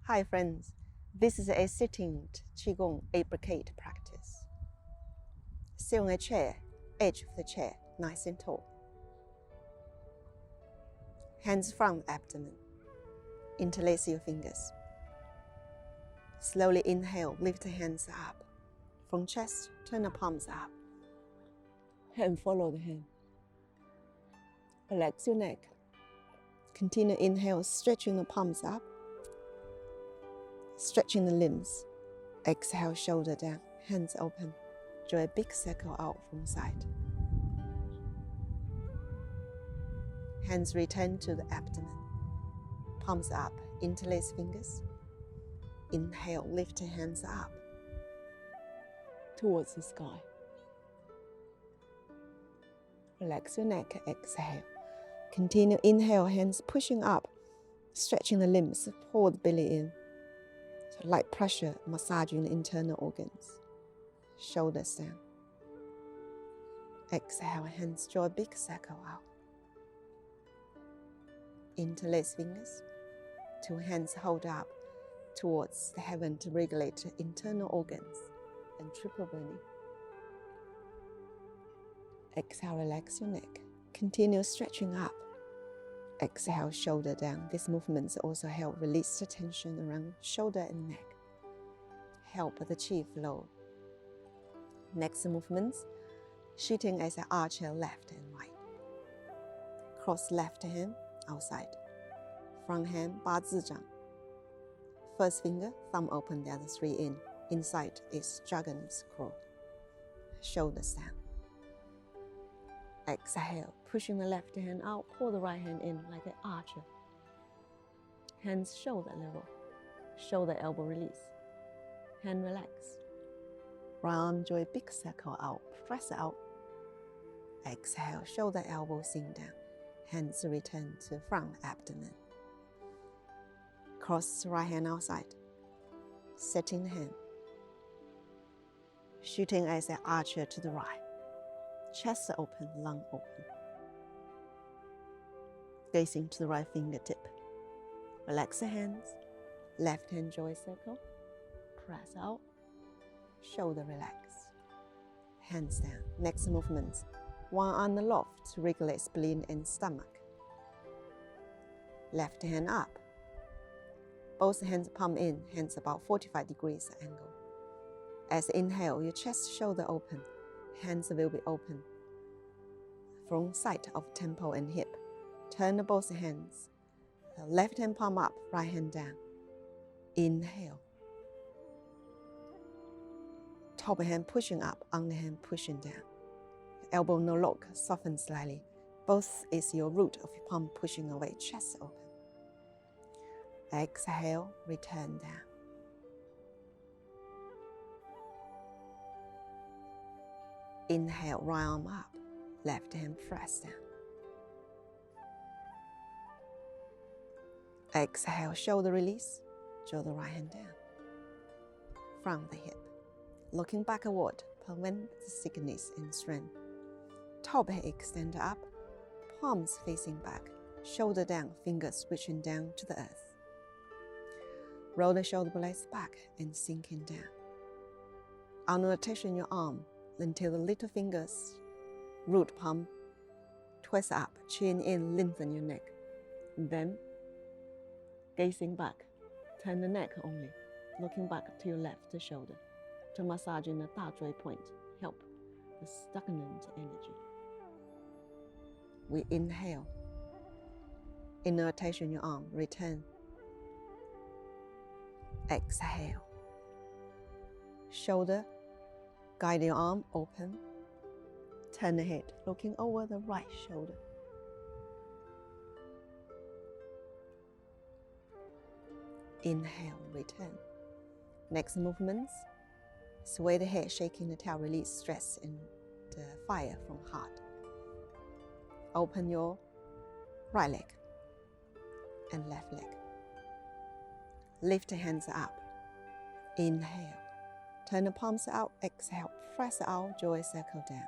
Hi friends, this is a sitting Qigong 8 Brocade practice. Sit on a chair, edge of the chair, nice and tall. Hands front abdomen. Interlace your fingers. Slowly inhale, lift the hands up. From chest, turn the palms up. Hand follow the hand. Relax your neck. Continue inhale, stretching the palms up. Stretching the limbs. Exhale, shoulder down, hands open. Draw a big circle out from side. Hands return to the abdomen. Palms up, interlace fingers. Inhale, lift the hands up towards the sky. Relax your neck, exhale. Continue, inhale, hands pushing up, stretching the limbs, pull the belly in. So light pressure, massaging the internal organs. Shoulders down. Exhale, hands draw a big circle out. Interlace fingers. Two hands hold up towards the heaven to regulate internal organs and triple burning. Exhale, relax your neck. Continue stretching up. Exhale, shoulder down. These movements also help release the tension around shoulder and neck. Help the chi flow. Next movements, sitting as an archer left and right. Cross left hand outside. Front hand, Ba Duan Jin. First finger, thumb open, the other three in. Inside is dragon's claw. Shoulders down. Exhale, pushing the left hand out, pull the right hand in like an archer. Hands shoulder level. Shoulder elbow release. Hand relax. Right arm draw a big circle out, press out. Exhale, shoulder elbow sink down. Hands return to front abdomen. Cross the right hand outside. Setting the hand. Shooting as an archer to the right. Chest open, lung open. Gazing to the right fingertip. Relax the hands. Left hand draw a circle. Press out. Shoulder relax. Hands down. Next movements. One on the loft to regulate spleen and stomach. Left hand up. Both hands palm in, hands about 45 degrees angle. As inhale, your chest shoulder open. Hands will be open. From side of temple and hip. Turn both hands. Left hand palm up, right hand down. Inhale. Top hand pushing up, underhand pushing down. Elbow no lock, soften slightly. Both is your root of your palm pushing away, chest open. Exhale, return down. Inhale, right arm up, left hand press down. Exhale, shoulder release, draw the right hand down. From the hip. Looking backward, prevent the sickness and strength. Top head extend up, palms facing back, shoulder down, fingers reaching down to the earth. Roll the shoulder blades back and sinking down. On rotation your arm until the little fingers, root palm, twist up, chin in, lengthen your neck. Then, gazing back, turn the neck only, looking back to your left shoulder. To massage in the Da Zhui point, help the stagnant energy. We inhale. In rotation your arm, return. Exhale. Shoulder, guide your arm open. Turn the head, looking over the right shoulder. Inhale, return. Next movements. Sway the head, shaking the tail, release stress and the fire from heart. Open your right leg and left leg. Lift the hands up. Inhale. Turn the palms out, exhale. Press out, draw a circle down.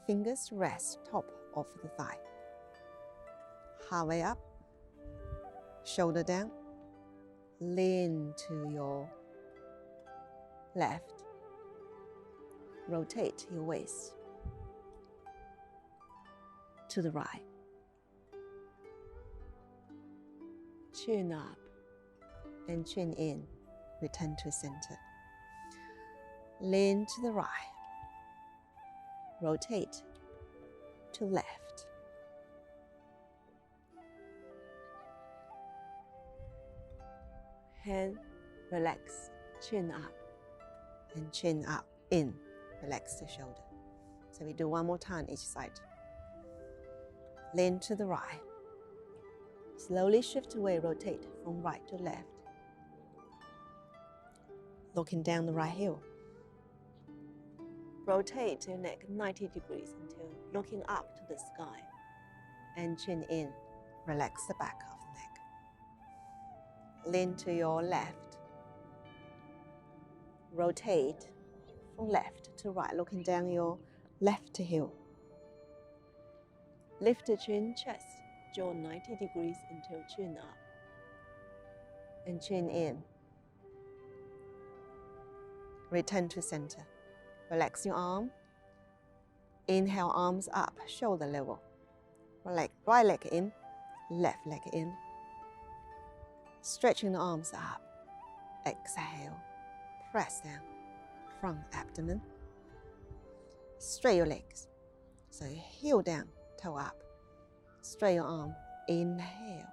Fingers rest top of the thigh. Halfway up. Shoulder down. lean to your left. Rotate your waist to the right. Chin up and chin in. Return to center. Lean to the right. Rotate to left. Hand relax, chin up and chin up in. Relax the shoulder. So we do one more time each side. Lean to the right. Slowly shift away, rotate from right to left. Looking down the right heel. Rotate your neck 90 degrees until looking up to the sky. And chin in. Relax the back of the neck. Lean to your left. Rotate from left to right, looking down your left heel. Lift the chin, chest, jaw 90 degrees until chin up. And chin in. Return to center. Relax your arm. Inhale, arms up, shoulder level. Right leg in, left leg in. Stretching the arms up. Exhale. Press down. Front abdomen. Straight your legs. So heel down, toe up. Straight your arm. Inhale.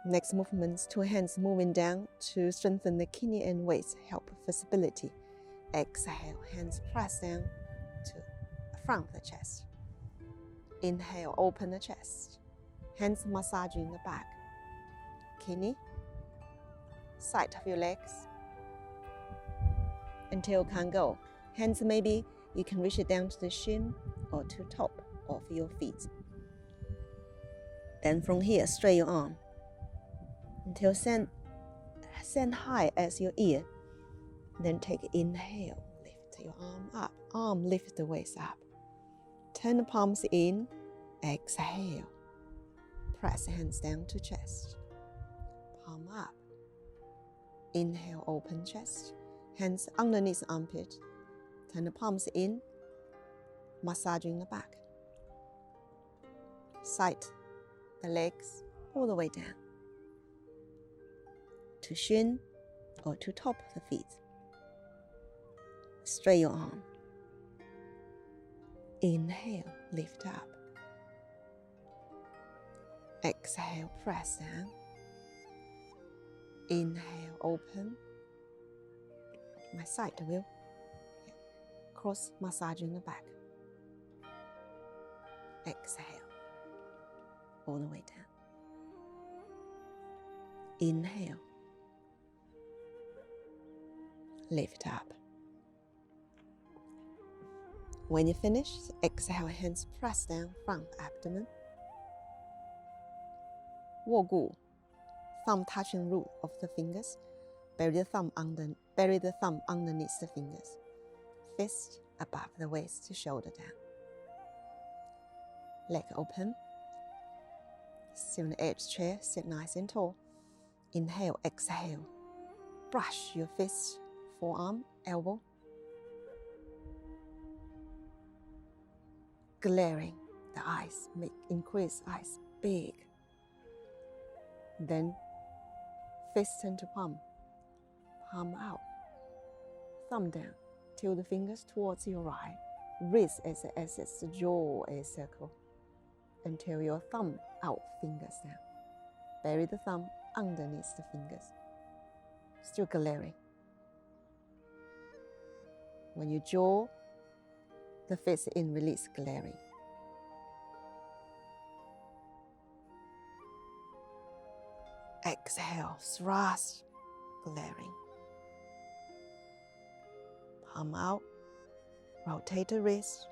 Next movements, two hands moving down to strengthen the kidney and waist, help for stability. Exhale, hands press down to the front of the chest. Inhale, open the chest. Hands massaging the back. Kidney, side of your legs. Until you can go. Hands maybe you can reach it down to the shin or to top of your feet. Then from here, straight your arm until send high as your ear. Then take inhale, lift your arm up. Arm lift the waist up. Turn the palms in, exhale. Press hands down to chest. Palm up. Inhale, open chest. Hands underneath the armpit. Turn the palms in, massaging the back. Side the legs all the way down to shin or to top of the feet. Straight your arm. Inhale, lift up. Exhale, press down. Inhale, open. My side wheel. Cross massaging the back. Exhale. All the way down. Inhale. Lift up. When you finish, exhale, hands press down, front abdomen. 握骨, thumb touching root of the fingers. Bury the thumb underneath the fingers. Fist above the waist to shoulder down. Leg open. Sit on the edge chair, sit nice and tall. Inhale, exhale. Brush your fist, forearm, elbow. Glaring the eyes, increase eyes big. Then fist into palm, palm out, thumb down, till the fingers towards your right, wrist as an axis, jaw a circle, until your thumb out, fingers down. Bury the thumb underneath the fingers, still glaring. When you jaw the fist in, release glaring. Exhale, thrust, glaring. Palm out, rotate the wrist.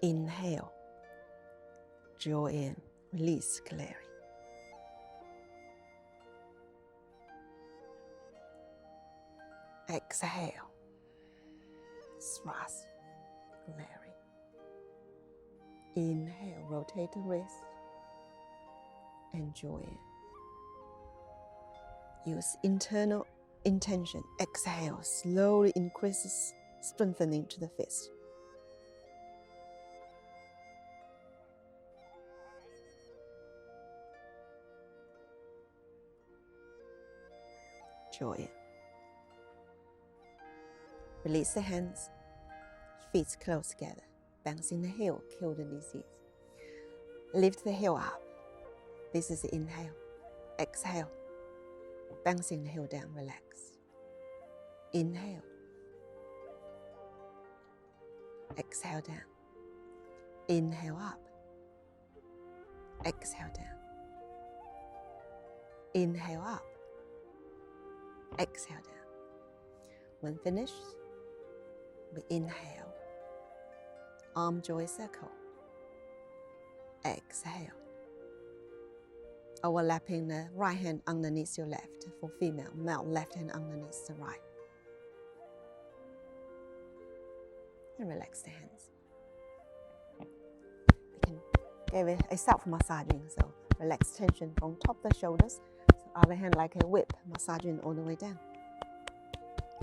Inhale, jaw in, release glaring. Exhale, thrust, glaring. Inhale, rotate the wrist and jaw in. Use internal intention. Exhale, slowly increases strengthening to the fist. Joy. Release the hands, feet close together. Bouncing the heel, kill the disease. Lift the heel up. This is the inhale. Exhale. Bouncing the heel down, relax. Inhale. Exhale down. Inhale up. Exhale down. Inhale up. Exhale down. When finished, we inhale. Arm joy circle. Exhale. Overlapping the right hand underneath your left for female. Male, left hand underneath the right. And relax the hands. We can give it a self-massaging, so relax tension from top of the shoulders. So other hand like a whip, massaging all the way down,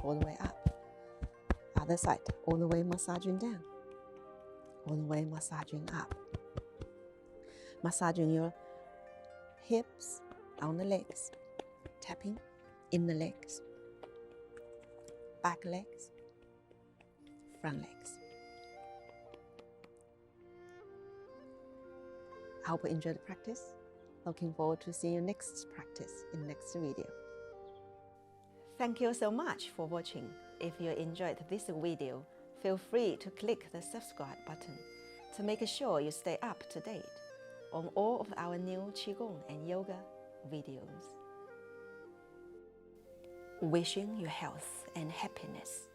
all the way up. Other side, all the way massaging down, all the way massaging up. Massaging your hips, down the legs, tapping in the legs, back legs, front legs. I hope you enjoyed the practice. Looking forward to seeing you next practice in next video. Thank you so much for watching. If you enjoyed this video, feel free to click the subscribe button to make sure you stay up to date on all of our new Qigong and Yoga videos. Wishing you health and happiness.